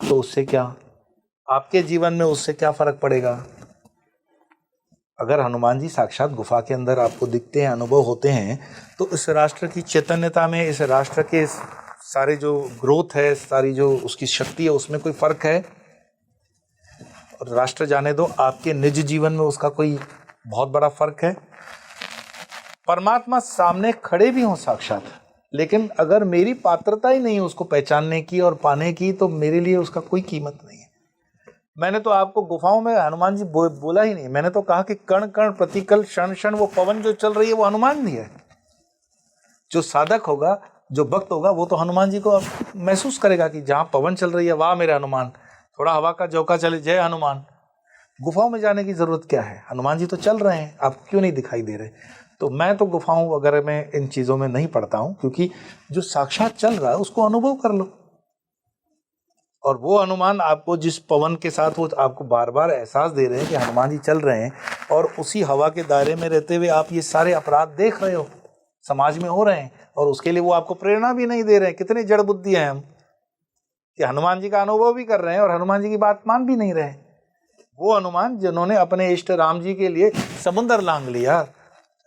तो उससे क्या, आपके जीवन में उससे क्या फर्क पड़ेगा? अगर हनुमान जी साक्षात गुफा के अंदर आपको दिखते हैं, अनुभव होते हैं, तो इस राष्ट्र की चैतन्यता में, इस राष्ट्र के सारे जो ग्रोथ है, सारी जो उसकी शक्ति है, उसमें कोई फर्क है? और राष्ट्र जाने दो, आपके निज जीवन में उसका कोई बहुत बड़ा फर्क है? परमात्मा सामने खड़े भी हों साक्षात, लेकिन अगर मेरी पात्रता ही नहीं उसको पहचानने की और पाने की, तो मेरे लिए उसका कोई कीमत नहीं है। मैंने तो आपको गुफाओं में हनुमान जी बोला ही नहीं, मैंने तो कहा कि कण कण प्रतिकल क्षण क्षण वो पवन जो चल रही है वो हनुमान जी है। जो साधक होगा, जो भक्त होगा, वो तो हनुमान जी को महसूस करेगा कि जहाँ पवन चल रही है, वाह मेरे हनुमान, थोड़ा हवा का झोंका चले, जय हनुमान। गुफाओं में जाने की जरूरत क्या है? हनुमान जी तो चल रहे हैं, आपको क्यों नहीं दिखाई दे रहे? तो मैं तो गुफाओं वगैरह में इन चीज़ों में नहीं पढ़ता हूँ, क्योंकि जो साक्षात चल रहा है उसको अनुभव कर लो। और वो हनुमान आपको जिस पवन के साथ वो आपको बार बार एहसास दे रहे हैं कि हनुमान जी चल रहे हैं, और उसी हवा के दायरे में रहते हुए आप ये सारे अपराध देख रहे हो समाज में हो रहे हैं, और उसके लिए वो आपको प्रेरणा भी नहीं दे रहे हैं। कितने जड़ बुद्धि हैं हम कि हनुमान जी का अनुभव भी कर रहे हैं और हनुमान जी की बात मान भी नहीं रहे। वो हनुमान जिन्होंने अपने इष्ट राम जी के लिए समुद्र लांघ लिया,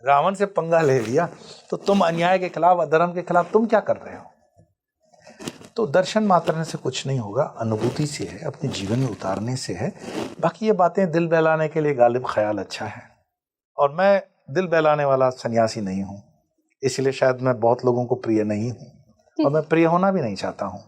रावण से पंगा ले लिया, तो तुम अन्याय के खिलाफ, अधर्म के खिलाफ तुम क्या कर रहे हो? तो दर्शन मात्रने से कुछ नहीं होगा, अनुभूति से है, अपने जीवन में उतारने से है। बाकी ये बातें दिल बहलाने के लिए गालिब ख्याल अच्छा है, और मैं दिल बहलाने वाला सन्यासी नहीं हूँ, इसलिए शायद मैं बहुत लोगों को प्रिय नहीं हूँ, और मैं प्रिय होना भी नहीं चाहता हूँ।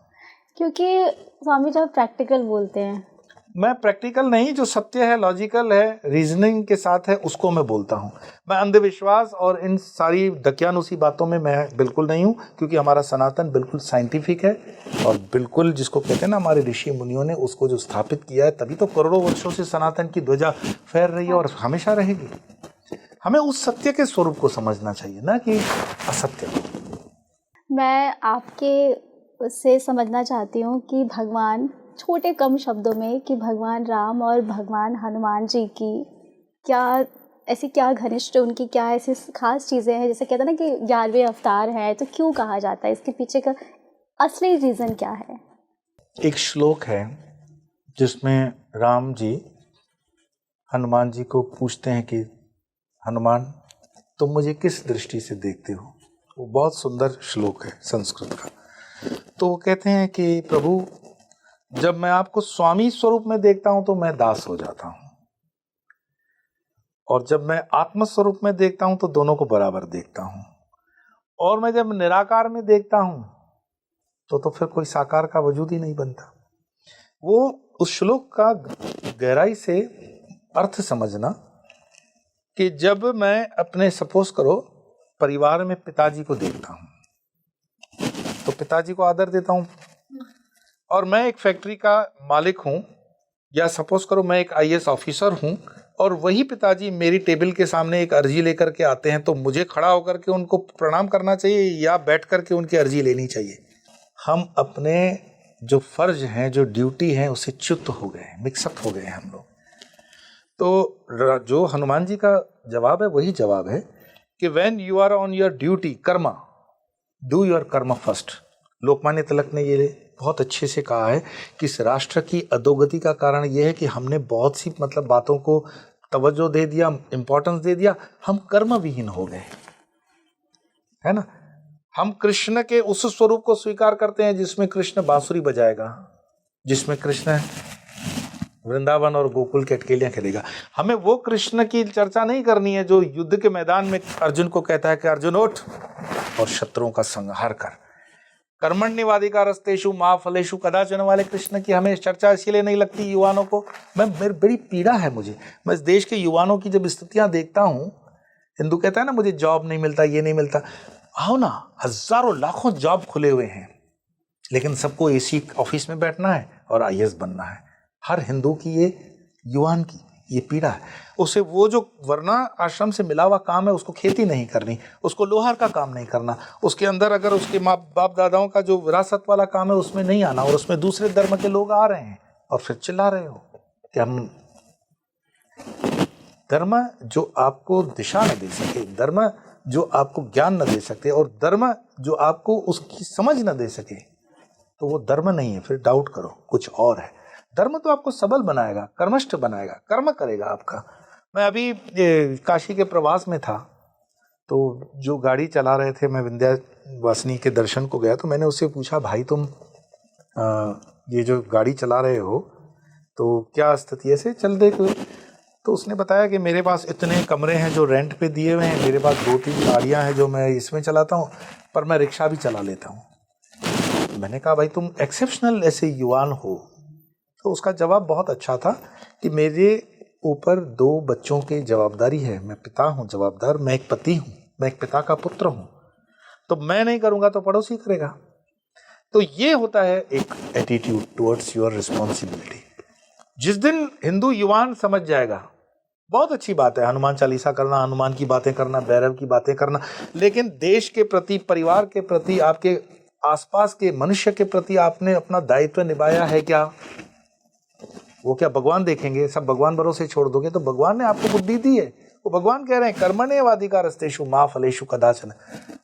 क्योंकि स्वामी जी प्रैक्टिकल बोलते हैं। मैं प्रैक्टिकल नहीं, जो सत्य है, लॉजिकल है, रीजनिंग के साथ है, उसको मैं बोलता हूँ। मैं अंधविश्वास और इन सारी दकियानुसी बातों में मैं बिल्कुल नहीं हूँ, क्योंकि हमारा सनातन बिल्कुल साइंटिफिक है, और बिल्कुल जिसको कहते हैं ना, हमारे ऋषि मुनियों ने उसको जो स्थापित किया है, तभी तो करोड़ों वर्षों से सनातन की ध्वजा फहर रही है और हमेशा रहेगी। हमें उस सत्य के स्वरूप को समझना चाहिए, ना कि असत्य को। मैं आपके उससे समझना चाहती हूँ कि भगवान, छोटे कम शब्दों में, कि भगवान राम और भगवान हनुमान जी की क्या ऐसी क्या घनिष्ठ, उनकी क्या ऐसी खास चीज़ें हैं, जैसे कहते हैं ना कि 11वें अवतार है, तो क्यों कहा जाता है, इसके पीछे का असली रीज़न क्या है? एक श्लोक है जिसमें राम जी हनुमान जी को पूछते हैं कि हनुमान, तुम मुझे किस दृष्टि से देखते हो? वो बहुत सुंदर श्लोक है संस्कृत का। तो वो कहते हैं कि प्रभु, जब मैं आपको स्वामी स्वरूप में देखता हूं तो मैं दास हो जाता हूं, और जब मैं आत्म स्वरूप में देखता हूं तो दोनों को बराबर देखता हूं, और मैं जब निराकार में देखता हूं तो फिर कोई साकार का वजूद ही नहीं बनता। वो उस श्लोक का गहराई से अर्थ समझना कि जब मैं अपने, सपोज करो, परिवार में पिताजी को देखता हूं तो पिताजी को आदर देता हूं, और मैं एक फैक्ट्री का मालिक हूं, या सपोज करो मैं एक आईएएस ऑफिसर हूं, और वही पिताजी मेरी टेबल के सामने एक अर्जी लेकर के आते हैं, तो मुझे खड़ा होकर के उनको प्रणाम करना चाहिए या बैठ करके उनकी अर्जी लेनी चाहिए? हम अपने जो फर्ज हैं, जो ड्यूटी हैं, उससे च्युत हो गए, मिक्सअप हो गए हम लोग। तो जो हनुमान जी का जवाब है वही जवाब है कि when you are on your duty karma, do your karma first. Lokmanya Tilak ने ये बहुत अच्छे से कहा है कि इस राष्ट्र की अधोगति का कारण ये है कि हमने बहुत सी बातों को तवज्जो दे दिया, इंपॉर्टेंस दे दिया, हम कर्म विहीन हो गए, है ना। हम कृष्ण के उस स्वरूप को स्वीकार करते हैं जिसमें कृष्ण बांसुरी बजाएगा, जिसमें कृष्ण वृंदावन और गोकुल के अटकेलियां खेलेगा। हमें वो कृष्ण की चर्चा नहीं करनी है जो युद्ध के मैदान में अर्जुन को कहता है कि अर्जुन उठ और शत्रुओं का संहार कर। कर्मण्येवाधिकारस्तेषु मा फलेषु कदाचन वाले कृष्ण की हमें चर्चा इसीलिए नहीं लगती युवाओं को। मेरी बड़ी पीड़ा है मुझे, मैं इस देश के युवाओं की जब स्थितियां देखता हूँ, हिंदू कहता है ना मुझे जॉब नहीं मिलता, ये नहीं मिलता। आओ ना, हजारों लाखों जॉब खुले हुए हैं, लेकिन सबको एसी ऑफिस में बैठना है और आईएएस बनना है। हर हिंदू की ये युवान की ये पीड़ा है। उसे वो जो वरना आश्रम से मिला हुआ काम है उसको खेती नहीं करनी, उसको लोहार का काम नहीं करना, उसके अंदर अगर उसके माँ बाप दादाओं का जो विरासत वाला काम है उसमें नहीं आना, और उसमें दूसरे धर्म के लोग आ रहे हैं और फिर चिल्ला रहे हो कि हम धर्म जो आपको दिशा न दे सके, धर्म जो आपको ज्ञान न दे सके, और धर्म जो आपको उसकी समझ न दे सके, तो वो धर्म नहीं है। फिर डाउट करो, कुछ और है। धर्म तो आपको सबल बनाएगा, कर्मष्ठ बनाएगा, कर्म करेगा आपका। मैं अभी काशी के प्रवास में था, तो जो गाड़ी चला रहे थे, मैं विंध्यावासिनी के दर्शन को गया, तो मैंने उससे पूछा, भाई तुम ये जो गाड़ी चला रहे हो तो क्या स्थिति ऐसे चल रही हुई? तो उसने बताया कि मेरे पास इतने कमरे हैं जो रेंट पे दिए हुए हैं, मेरे पास 2-3 गाड़ियाँ हैं जो मैं इसमें चलाता हूँ, पर मैं रिक्शा भी चला लेता हूँ। मैंने कहा भाई तुम एक्सेप्शनल ऐसे युवान हो। तो उसका जवाब बहुत अच्छा था कि मेरे ऊपर 2 बच्चों की जवाबदारी है, मैं पिता हूँ जवाबदार, मैं एक पति हूँ, मैं एक पिता का पुत्र हूँ, तो मैं नहीं करूँगा तो पड़ोसी करेगा। तो ये होता है एक एटीट्यूड टुवर्ड्स योर रिस्पॉन्सिबिलिटी। जिस दिन हिंदू युवान समझ जाएगा, बहुत अच्छी बात है हनुमान चालीसा करना, हनुमान की बातें करना, भैरव की बातें करना, लेकिन देश के प्रति, परिवार के प्रति, आपके आसपास के मनुष्य के प्रति आपने अपना दायित्व निभाया है क्या? वो क्या भगवान देखेंगे? सब भगवान भरोसे छोड़ दोगे? तो भगवान ने आपको बुद्धि दी है, वो भगवान कह रहे हैं कर्मण्येवाधिकारस्तेषु मा फलेषु कदाचन।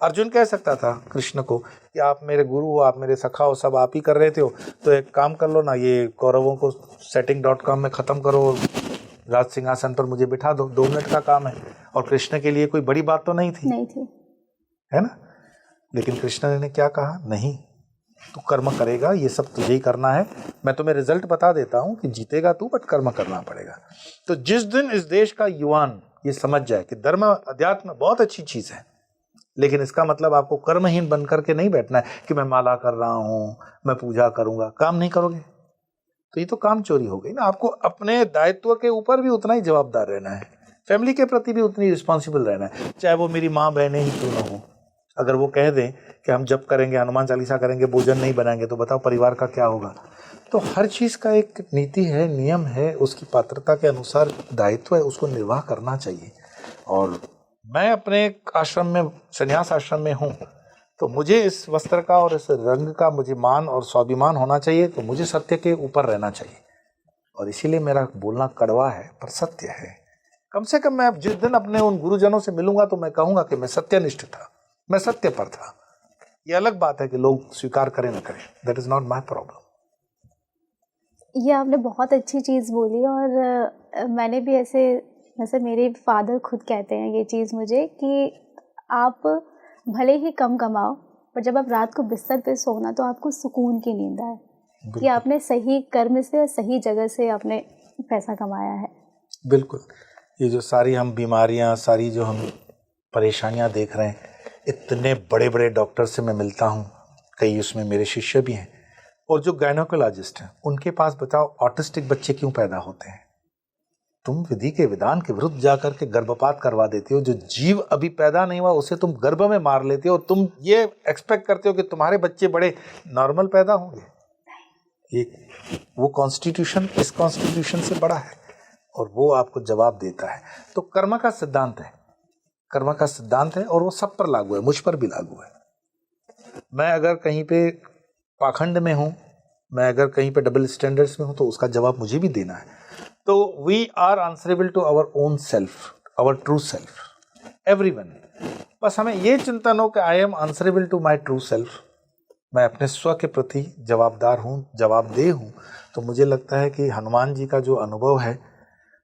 अर्जुन कह सकता था कृष्ण को कि आप मेरे गुरु हो, आप मेरे सखा हो, सब आप ही कर रहे थे हो, तो एक काम कर लो ना, ये कौरवों को setting.com में ख़त्म करो, राज सिंहासन पर मुझे बिठा दो, 2 मिनट का काम है। और कृष्ण के लिए कोई बड़ी बात तो नहीं थी, है ना? लेकिन कृष्ण ने क्या कहा? नहीं, तू कर्म करेगा, ये सब तुझे ही करना है, मैं तुम्हें रिजल्ट बता देता हूं कि जीतेगा तू, बट कर्म करना पड़ेगा। तो जिस दिन इस देश का युवान ये समझ जाए कि धर्म अध्यात्म बहुत अच्छी चीज है, लेकिन इसका मतलब आपको कर्महीन बन करके नहीं बैठना है कि मैं माला कर रहा हूं, मैं पूजा करूंगा, काम नहीं करोगे तो ये तो काम चोरी हो गई ना। आपको अपने दायित्व के ऊपर भी उतना ही जवाबदार रहना है, फैमिली के प्रति भी उतनी रिस्पॉन्सिबल रहना है, चाहे वो मेरी माँ बहनें ही क्यों ना हो। अगर वो कह दें कि हम जब करेंगे, हनुमान चालीसा करेंगे, भोजन नहीं बनाएंगे, तो बताओ परिवार का क्या होगा? तो हर चीज़ का एक नीति है, नियम है, उसकी पात्रता के अनुसार दायित्व है, उसको निर्वाह करना चाहिए। और मैं अपने आश्रम में, संन्यास आश्रम में हूँ, तो मुझे इस वस्त्र का और इस रंग का मुझे मान और स्वाभिमान होना चाहिए, तो मुझे सत्य के ऊपर रहना चाहिए। और इसीलिए मेरा बोलना कड़वा है पर सत्य है। कम से कम मैं जिस दिन अपने उन गुरुजनों से मिलूंगा तो मैं कहूँगा कि मैं सत्यनिष्ठ था, मैं सत्य पर था। ये अलग बात है कि लोग स्वीकार करें ना करें, that is not my problem. ये आपने बहुत अच्छी चीज़ बोली, और मैंने भी ऐसे, जैसे मेरे फादर खुद कहते हैं ये चीज़ मुझे, कि आप भले ही कम कमाओ, पर जब आप रात को बिस्तर पे सोना तो आपको सुकून की नींद आए कि आपने सही कर्म से, सही जगह से आपने पैसा कमाया है। बिल्कुल। ये जो सारी हम बीमारियां, सारी जो हम परेशानियां देख रहे हैं, इतने बड़े बड़े डॉक्टर से मैं मिलता हूँ, कई उसमें मेरे शिष्य भी हैं, और जो गायनोकोलॉजिस्ट हैं उनके पास बताओ ऑटिस्टिक बच्चे क्यों पैदा होते हैं? तुम विधि के विधान के विरुद्ध जाकर के गर्भपात करवा देते हो, जो जीव अभी पैदा नहीं हुआ उसे तुम गर्भ में मार लेते हो, और तुम ये एक्सपेक्ट करते हो कि तुम्हारे बच्चे बड़े नॉर्मल पैदा होंगे। ये वो कॉन्स्टिट्यूशन इस कॉन्स्टिट्यूशन से बड़ा है और वो आपको जवाब देता है। तो कर्म का सिद्धांत है, कर्म का सिद्धांत है, और वो सब पर लागू है, मुझ पर भी लागू है। मैं अगर कहीं पे पाखंड में हूँ, मैं अगर कहीं पे डबल स्टैंडर्ड्स में हूँ, तो उसका जवाब मुझे भी देना है। तो we are answerable to our own self, our true self, everyone. बस हमें ये चिंतन हो कि I am answerable to my true self, मैं अपने स्व के प्रति जवाबदार हूँ, जवाबदेह हूँ। तो मुझे लगता है कि हनुमान जी का जो अनुभव है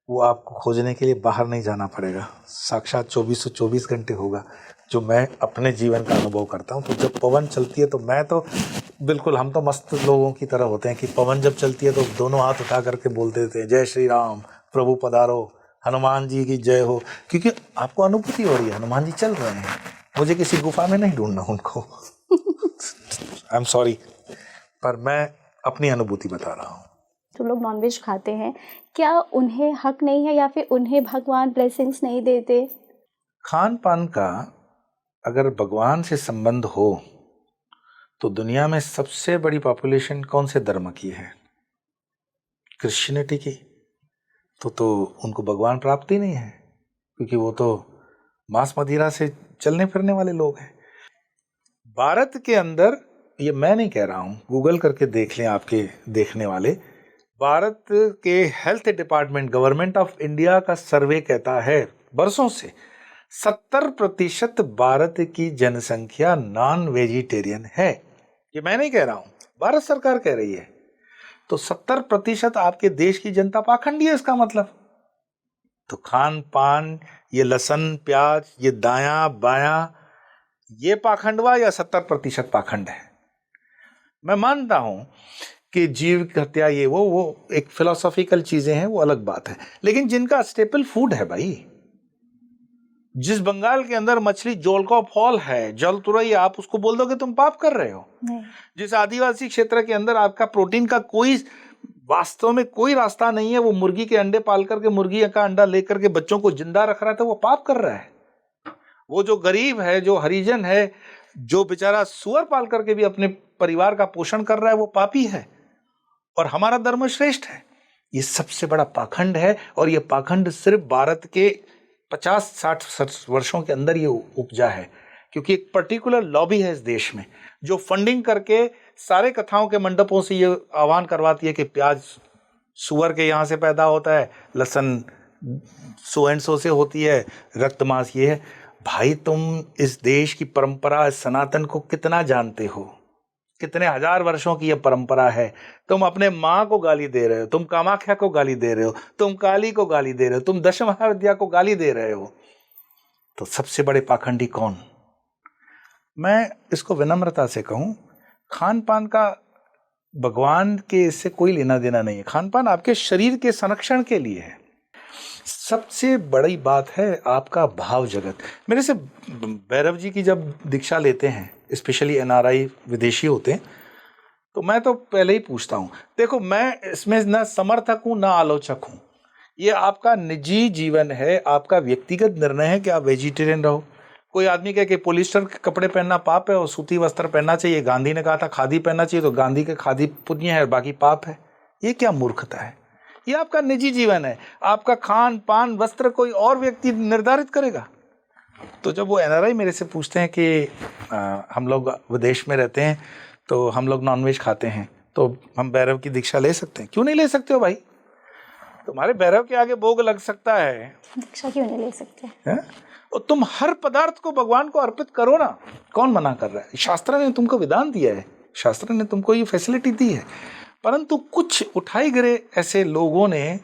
वो आपको खोजने के लिए बाहर नहीं जाना पड़ेगा, साक्षात 24/24 घंटे होगा, जो मैं अपने जीवन का अनुभव करता हूँ। तो जब पवन चलती है तो मैं तो बिल्कुल, हम तो मस्त लोगों की तरह होते हैं कि पवन जब चलती है तो दोनों हाथ उठा करके बोलते थे जय श्री राम, प्रभु पधारो, हनुमान जी की जय हो, क्योंकि आपको अनुभूति हो रही है हनुमान जी चल रहे हैं। मुझे किसी गुफा में नहीं ढूंढना उनको। आई एम सॉरी, पर मैं अपनी अनुभूति बता रहा हूँ। जो लोग नॉनवेज खाते हैं, क्या उन्हें हक नहीं है या फिर उन्हें भगवान ब्लेसिंग्स नहीं देते? खान पान का अगर भगवान से संबंध हो तो दुनिया में सबसे बड़ी पॉपुलेशन कौन से धर्म की है? क्रिश्चियनिटी की। तो उनको भगवान प्राप्त ही नहीं है, क्योंकि वो तो मांस मदिरा से चलने फिरने वाले लोग हैं। भारत के अंदर, ये मैं नहीं कह रहा हूं, गूगल करके देख लें आपके देखने वाले, भारत के health department, government of India का सर्वे कहता है बरसों से 70% भारत की जनसंख्या नॉन वेजिटेरियन है। ये मैं नहीं कह रहा हूं, भारत सरकार कह रही है। तो 70% आपके देश की जनता पाखंडी है इसका मतलब। तो खान पान, ये लहसुन प्याज, ये दाया बाया, ये पाखंडवा या 70% पाखंड है? मैं मानता हूं कि जीव की हत्या, ये वो एक फिलोसॉफिकल चीजें हैं, वो अलग बात है। लेकिन जिनका स्टेपल फूड है भाई, जिस बंगाल के अंदर मछली जोल का फॉल है, जल तुरई, आप उसको बोल दोगे तुम पाप कर रहे हो? नहीं। जिस आदिवासी क्षेत्र के अंदर आपका प्रोटीन का कोई वास्तव में कोई रास्ता नहीं है, वो मुर्गी के अंडे पाल करके, मुर्गी का अंडा लेकर के बच्चों को जिंदा रख रहा था, वो पाप कर रहा है। वो जो गरीब है, जो हरिजन है, जो बेचारा सुअर पाल करके भी अपने परिवार का पोषण कर रहा है, वो पापी है। और हमारा धर्म श्रेष्ठ है। ये सबसे बड़ा पाखंड है, और ये पाखंड सिर्फ भारत के 50-60 वर्षों के अंदर ये उपजा है, क्योंकि एक पर्टिकुलर लॉबी है इस देश में जो फंडिंग करके सारे कथाओं के मंडपों से ये आह्वान करवाती है कि प्याज सुअर के यहाँ से पैदा होता है, लहसुन सो एंड सो से होती है, रक्त मांस ये है। भाई, तुम इस देश की परंपरा, सनातन को कितना जानते हो? कितने हजार वर्षों की यह परंपरा है। तुम अपने माँ को गाली दे रहे हो, तुम कामाख्या को गाली दे रहे हो, तुम काली को गाली दे रहे हो, तुम दश महाविद्या को गाली दे रहे हो। तो सबसे बड़े पाखंडी कौन? मैं इसको विनम्रता से कहूं, खान पान का भगवान के इससे कोई लेना देना नहीं है। खान पान आपके शरीर के संरक्षण के लिए है। सबसे बड़ी बात है आपका भाव जगत। मेरे से भैरव जी की जब दीक्षा लेते हैं, स्पेशली एनआरआई विदेशी होते हैं, तो मैं तो पहले ही पूछता हूँ, देखो मैं इसमें ना समर्थक हूँ ना आलोचक हूँ, ये आपका निजी जीवन है, आपका व्यक्तिगत निर्णय है कि आप वेजिटेरियन रहो। कोई आदमी कहे कि पॉलिस्टर के कपड़े पहनना पाप है और सूती वस्त्र पहनना चाहिए, गांधी ने कहा था खादी पहनना चाहिए, तो गांधी के खादी पुण्य है और बाकी पाप है। ये क्या मूर्खता है? ये आपका निजी जीवन है। आपका खान पान वस्त्र कोई और व्यक्ति निर्धारित करेगा? तो जब वो एनआरआई मेरे से पूछते हैं कि हम लोग विदेश में रहते हैं तो हम लोग नॉनवेज खाते हैं, तो हम भैरव की दीक्षा ले सकते हैं? क्यों नहीं ले सकते हो भाई? तुम्हारे भैरव के आगे भोग लग सकता है, दीक्षा क्यों नहीं ले सकते हैं? और तुम हर पदार्थ को भगवान को अर्पित करो ना। कौन मना कर रहा है? शास्त्र ने तुमको विधान दिया है, शास्त्र ने तुमको ये फैसिलिटी दी है। परंतु कुछ उठाई गिरे ऐसे लोगों ने,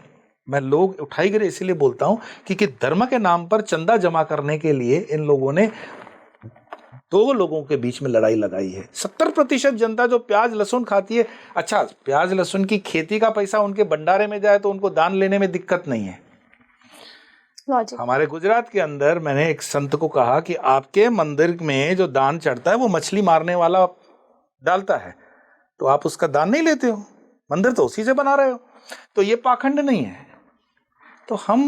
मैं लोग उठाई गिरे इसीलिए बोलता हूं क्योंकि धर्म के नाम पर चंदा जमा करने के लिए इन लोगों ने दो लोगों के बीच में लड़ाई लगाई है। 70% जनता जो प्याज लहसुन खाती है, अच्छा प्याज लहसुन की खेती का पैसा उनके भंडारे में जाए तो उनको दान लेने में दिक्कत नहीं है। हमारे गुजरात के अंदर मैंने एक संत को कहा कि आपके मंदिर में जो दान चढ़ता है वो मछली मारने वाला डालता है, तो आप उसका दान नहीं लेते हो, मंदिर तो उसी से बना रहे हो। तो ये पाखंड नहीं है। तो हम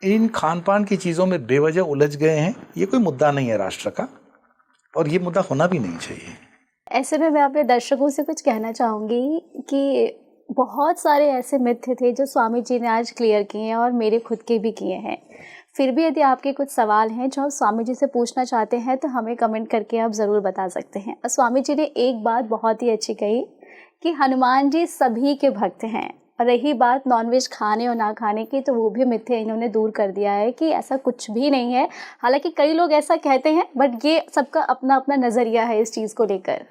इन खान पान की चीज़ों में बेवजह उलझ गए हैं। ये कोई मुद्दा नहीं है राष्ट्र का, और ये मुद्दा होना भी नहीं चाहिए। ऐसे में मैं अपने दर्शकों से कुछ कहना चाहूँगी कि बहुत सारे ऐसे मिथ थे जो स्वामी जी ने आज क्लियर किए हैं और मेरे खुद के भी किए हैं। फिर भी यदि आपके कुछ सवाल हैं जो आप स्वामी जी से पूछना चाहते हैं तो हमें कमेंट करके आप ज़रूर बता सकते हैं। और स्वामी जी ने एक बात बहुत ही अच्छी कही कि हनुमान जी सभी के भक्त हैं। और रही बात नॉनवेज खाने और ना खाने की, तो वो भी मिथ है, इन्होंने दूर कर दिया है कि ऐसा कुछ भी नहीं है। हालांकि कई लोग ऐसा कहते हैं, बट ये सबका अपना अपना नज़रिया है इस चीज़ को लेकर।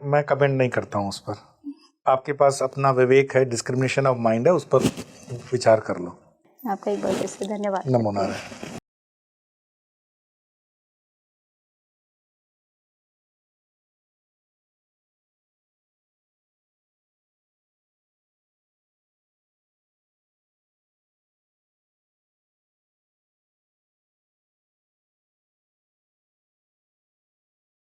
मैं कमेंट नहीं करता हूँ उस पर। आपके पास अपना विवेक है, डिस्क्रिमिनेशन ऑफ माइंड है, उस पर विचार कर लो। आपका एक बार फिर से धन्यवाद। नमो नारायण।